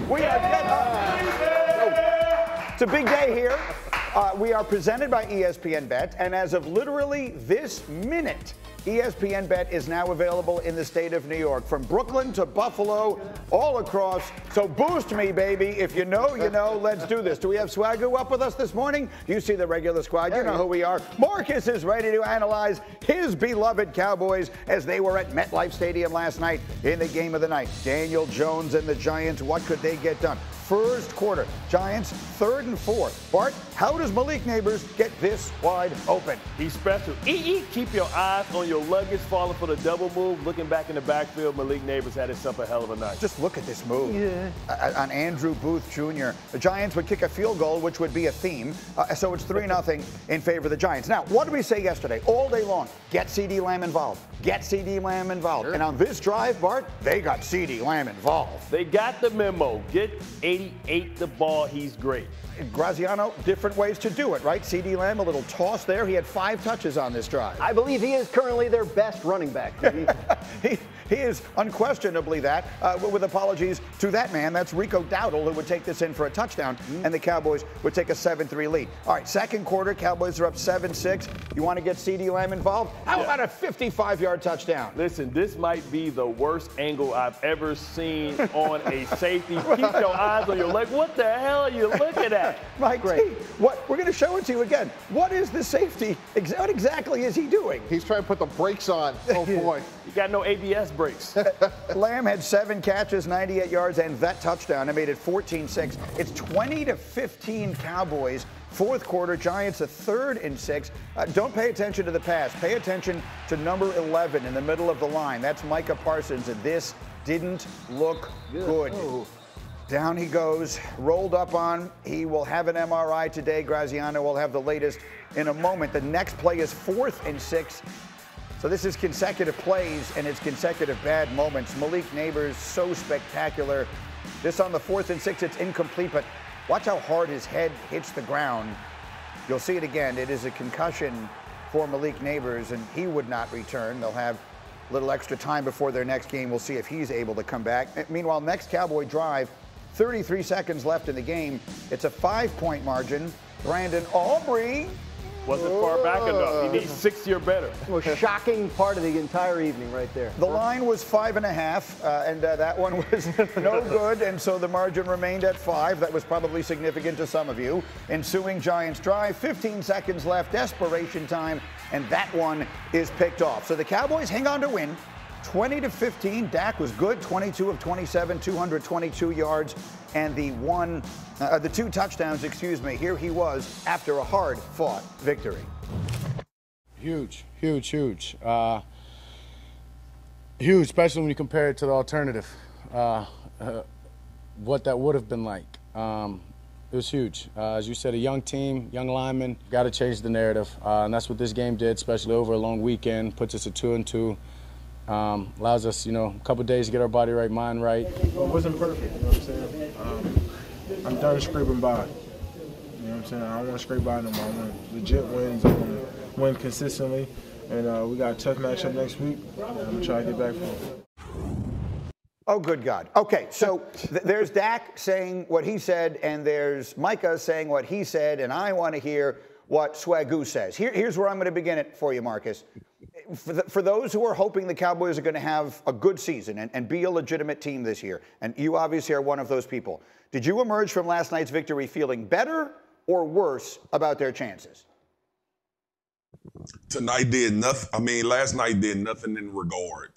We are it's a big day here. We are presented by ESPN Bet, and as of literally this minute, ESPN Bet is now available in the state of New York, from Brooklyn to Buffalo, all across. So boost me, baby. If you know, you know. Let's do this. Do we have Swagu up with us this morning? You see the regular squad. You know who we are. Marcus is ready to analyze his beloved Cowboys as they were at MetLife Stadium last night in the game of the night. Daniel Jones and the Giants, what could they get done? First quarter, Giants 3rd and 4. Bart, how does Malik Neighbors get this wide open? He's special. Keep your eyes on your luggage, falling for the double move. Looking back in the backfield, Malik Neighbors had himself a hell of a night. Just look at this move on Andrew Booth Jr. The Giants would kick a field goal, which would be a theme. So it's 3-0 in favor of the Giants. Now, what did we say yesterday? All day long, get CeeDee Lamb involved. Get CeeDee Lamb involved. Sure. And on this drive, Bart, they got CeeDee Lamb involved. They got the memo. Get 88 the ball. He's great. Graziano, different ways to do it, right? CeeDee Lamb, a little toss there. He had 5 touches on this drive. I believe he is currently their best running back. He is unquestionably that. With apologies to that man, that's Rico Dowdle, who would take this in for a touchdown, and the Cowboys would take a 7-3 lead. All right, second quarter, Cowboys are up 7-6. You want to get CeeDee Lamb involved? How about a 55-yard touchdown? Listen, this might be the worst angle I've ever seen on a safety. Keep your eyes on your leg. What the hell are you looking at? Mike, what? We're going to show it to you again. What is the safety? What exactly is he doing? He's trying to put the brakes on. Oh, boy. You got no ABS brakes. Lamb had 7 catches, 98 yards, and that touchdown. It made it 14-6. It's 20-15 Cowboys. Fourth quarter, Giants a 3rd and 6. Don't pay attention to the pass. Pay attention to number 11 in the middle of the line. That's Micah Parsons, and this didn't look good. Oh. Down he goes, rolled up on. He will have an MRI today. Graziano will have the latest in a moment. The next play is 4th and 6. So this is consecutive plays, and it's consecutive bad moments. Malik Neighbors, so spectacular. This on the 4th and 6, it's incomplete, but watch how hard his head hits the ground. You'll see it again. It is a concussion for Malik Neighbors, and he would not return. They'll have a little extra time before their next game. We'll see if he's able to come back. Meanwhile, next Cowboy drive, 33 seconds left in the game. It's a 5-point margin. Brandon Aubrey wasn't far back enough. He needs 60 or better. The most shocking part of the entire evening right there. The line was 5.5, and that one was no good, and so the margin remained at 5. That was probably significant to some of you. Ensuing Giants drive, 15 seconds left, desperation time, and that one is picked off. So the Cowboys hang on to win. 20-15. Dak was good, 22 of 27, 222 yards, and the 2 touchdowns, Here he was after a hard-fought victory. Huge, huge, huge. Huge, especially when you compare it to the alternative. What that would have been like. It was huge. As you said, a young team, young linemen, got to change the narrative. And that's what this game did, especially over a long weekend. Puts us at 2-2. Allows us, a couple days to get our body right, mind right. Well, it wasn't perfect, you know what I'm saying? I'm done scraping by. You know what I'm saying? I don't want to scrape by no more. I want legit wins. I want to win consistently. And we got a tough matchup next week. And I'm going to try to get back for it. Oh, good God. Okay, so there's Dak saying what he said, and there's Micah saying what he said, and I want to hear what Swagu says. Here's where I'm going to begin it for you, Marcus. For those who are hoping the Cowboys are going to have a good season and be a legitimate team this year, and you obviously are one of those people, did you emerge from last night's victory feeling better or worse about their chances? Tonight did nothing. Last night did nothing in regard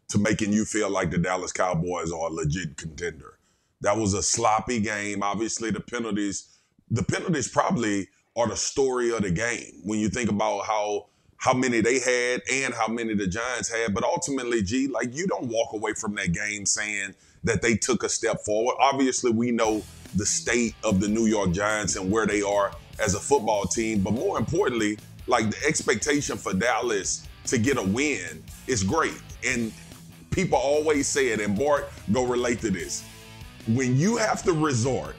to making you feel like the Dallas Cowboys are a legit contender. That was a sloppy game. Obviously, the penalties probably are the story of the game when you think about how many they had and how many the Giants had. But ultimately, you don't walk away from that game saying that they took a step forward. Obviously, we know the state of the New York Giants and where they are as a football team. But more importantly, the expectation for Dallas to get a win is great. And people always say it, and Bart, go relate to this. When you have to resort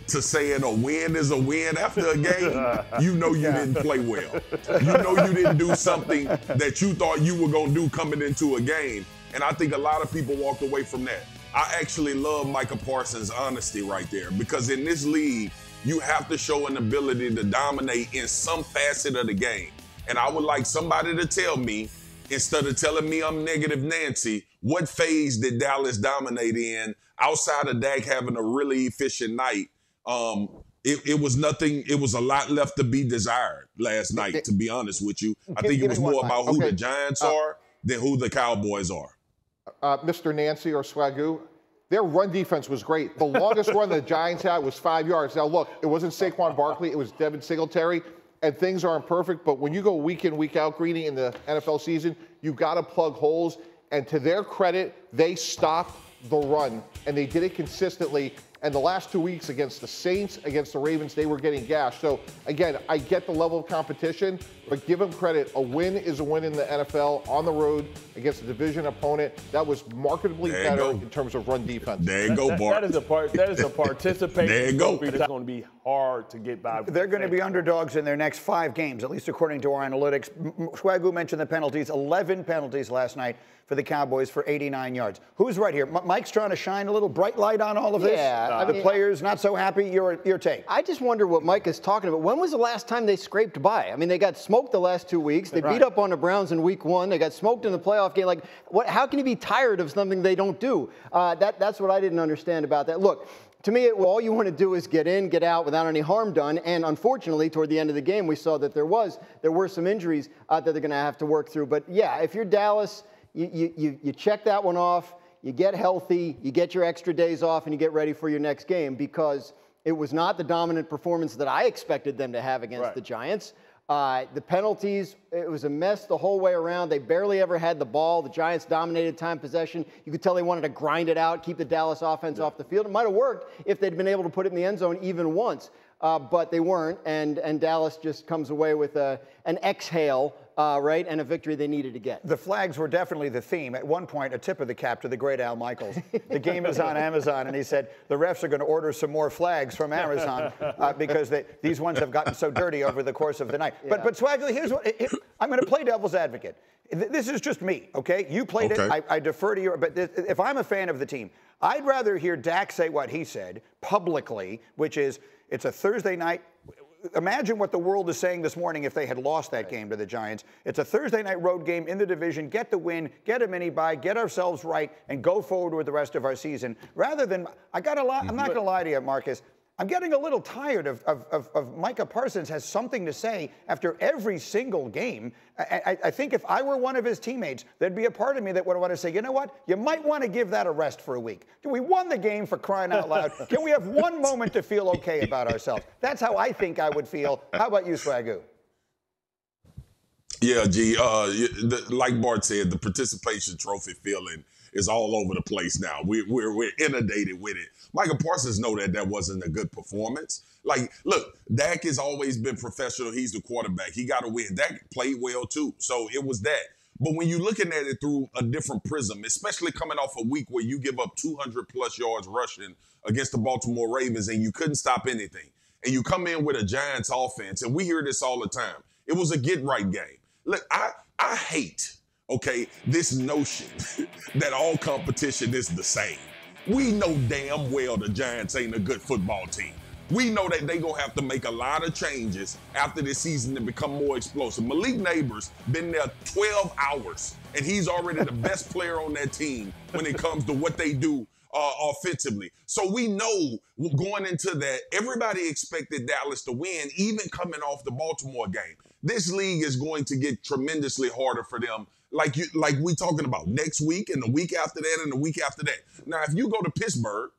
to saying a win is a win after a game, you know you didn't play well. You know you didn't do something that you thought you were going to do coming into a game. And I think a lot of people walked away from that. I actually love Micah Parsons' honesty right there, because in this league, you have to show an ability to dominate in some facet of the game. And I would like somebody to tell me, instead of telling me I'm negative Nancy, what phase did Dallas dominate in outside of Dak having a really efficient night? It was nothing. It was a lot left to be desired last night, to be honest with you. I think it was more about who the Giants are than who the Cowboys are. Mr. Nancy or Swagu, their run defense was great. The longest run the Giants had was 5 yards. Now, look, it wasn't Saquon Barkley. It was Devin Singletary. And things aren't perfect, but when you go week in, week out, Greeny, in the NFL season, you've got to plug holes. And to their credit, they stopped the run, and they did it consistently. And the last 2 weeks against the Saints, against the Ravens, they were getting gashed. So, again, I get the level of competition, but give them credit. A win is a win in the NFL on the road against a division opponent. That was markedly better in terms of run defense. There you go, Bart. That is a participation there you go. trophy that's going to be hard to get by. They're going to be underdogs in their next 5 games, at least according to our analytics. Swagu mentioned the penalties, 11 penalties last night for the Cowboys for 89 yards. Who's right here? Mike's trying to shine a little bright light on all of this? Yeah. The players not so happy? Your take. I just wonder what Mike is talking about. When was the last time they scraped by? I mean, they got smoked the last 2 weeks. They beat up on the Browns in week 1. They got smoked in the playoff game. Like, how can you be tired of something they don't do? That's what I didn't understand about that. Look, to me, all you want to do is get in, get out without any harm done. And unfortunately, toward the end of the game, we saw that there were some injuries that they're going to have to work through. But yeah, if you're Dallas, you check that one off. You get healthy, you get your extra days off, and you get ready for your next game, because it was not the dominant performance that I expected them to have against the Giants. The penalties, it was a mess the whole way around. They barely ever had the ball. The Giants dominated time possession. You could tell they wanted to grind it out, keep the Dallas offense off the field. It might have worked if they'd been able to put it in the end zone even once, but they weren't, and Dallas just comes away with an exhale, and a victory they needed to get. The flags were definitely the theme. At one point, a tip of the cap to the great Al Michaels. The game is on Amazon, and he said the refs are going to order some more flags from Amazon because these ones have gotten so dirty over the course of the night. Yeah. But Swagu, here's what I'm going to play devil's advocate. This is just me, okay? You played it. I defer to you. But if I'm a fan of the team, I'd rather hear Dak say what he said publicly, which is it's a Thursday night. Imagine what the world is saying this morning if they had lost that game to the Giants. It's a Thursday night road game in the division. Get the win, get a mini-bye, get ourselves right, and go forward with the rest of our season. Rather than, I'm not going to lie to you, Marcus. I'm getting a little tired of Micah Parsons has something to say after every single game. I think if I were one of his teammates, there'd be a part of me that would want to say, you know what? You might want to give that a rest for a week. We won the game, for crying out loud. Can we have one moment to feel okay about ourselves? That's how I think I would feel. How about you, Swagu? Yeah, G. Like Bart said, the participation trophy feeling is all over the place now. We're inundated with it. Micah Parsons know that wasn't a good performance. Like, look, Dak has always been professional. He's the quarterback. He got to win. Dak played well, too. So it was that. But when you're looking at it through a different prism, especially coming off a week where you give up 200-plus yards rushing against the Baltimore Ravens and you couldn't stop anything, and you come in with a Giants offense, and we hear this all the time. It was a get-right game. Look, I hate, this notion that all competition is the same. We know damn well the Giants ain't a good football team. We know that they're going to have to make a lot of changes after this season to become more explosive. Malik Neighbors been there 12 hours, and he's already the best player on that team when it comes to what they do offensively. So we know going into that, everybody expected Dallas to win, even coming off the Baltimore game. This league is going to get tremendously harder for them, like we talking about next week and the week after that and the week after that. Now, if you go to Pittsburgh,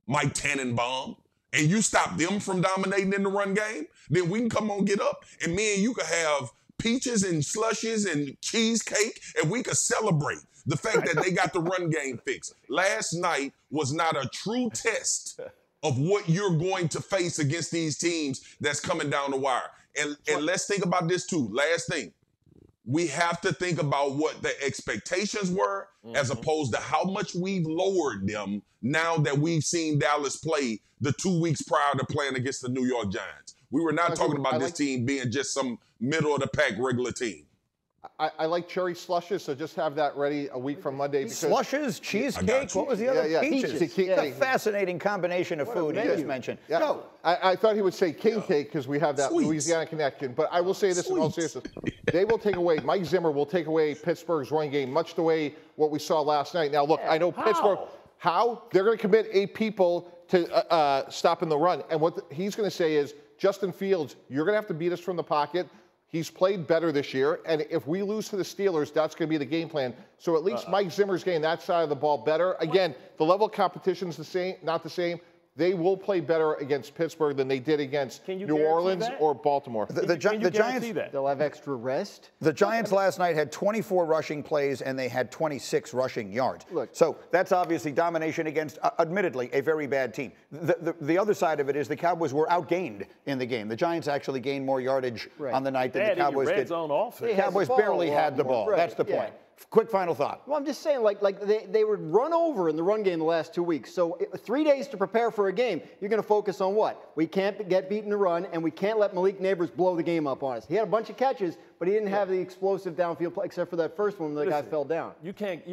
Mike Tannenbaum, and you stop them from dominating in the run game, then we can come on, get up, and me and you can have peaches and slushies and cheesecake, and we can celebrate the fact that they got the run game fixed. Last night was not a true test of what you're going to face against these teams that's coming down the wire. And let's think about this too. Last thing. We have to think about what the expectations were as opposed to how much we've lowered them now that we've seen Dallas play the 2 weeks prior to playing against the New York Giants. We were not talking about this team being just some middle-of-the-pack regular team. I like cherry slushes, so just have that ready a week from Monday. Because Slushes, cheesecake, what was the other? Yeah. Peaches. Peaches. It's a fascinating combination of food you just mentioned. Yeah. Go. I thought he would say king cake because we have that Louisiana connection. But I will say this in all seriousness. They will take away, Mike Zimmer will take away Pittsburgh's running game, much the way what we saw last night. Now, look, I know Pittsburgh, they're going to commit 8 people to stopping the run. And what he's going to say is, Justin Fields, you're going to have to beat us from the pocket. He's played better this year, and if we lose to the Steelers, that's going to be the game plan. So at least Mike Zimmer's getting that side of the ball better. Again, the level of competition is the same, not the same. They will play better against Pittsburgh than they did against New Orleans or Baltimore. The Giants, they'll have extra rest. The Giants last night had 24 rushing plays and they had 26 rushing yards. Look, so that's obviously domination against, admittedly, a very bad team. The other side of it is the Cowboys were outgained in the game. The Giants actually gained more yardage on the night than the Cowboys did. The Cowboys barely had the ball. That's the point. Quick final thought. Well, I'm just saying, like they were run over in the run game the last 2 weeks. So 3 days to prepare for a game, you're going to focus on what? We can't get beaten to run, and we can't let Malik Neighbors blow the game up on us. He had a bunch of catches, but he didn't have the explosive downfield play, except for that first one when the guy fell down. You can't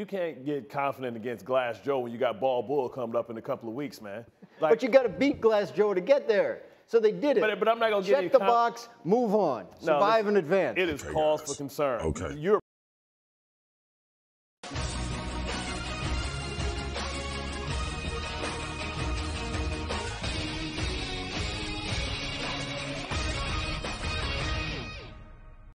get confident against Glass Joe when you got Ball Bull coming up in a couple of weeks, man. But you got to beat Glass Joe to get there. So they did it. But I'm not going to check the box, move on, survive in advance. It is cause for concern. Okay. You're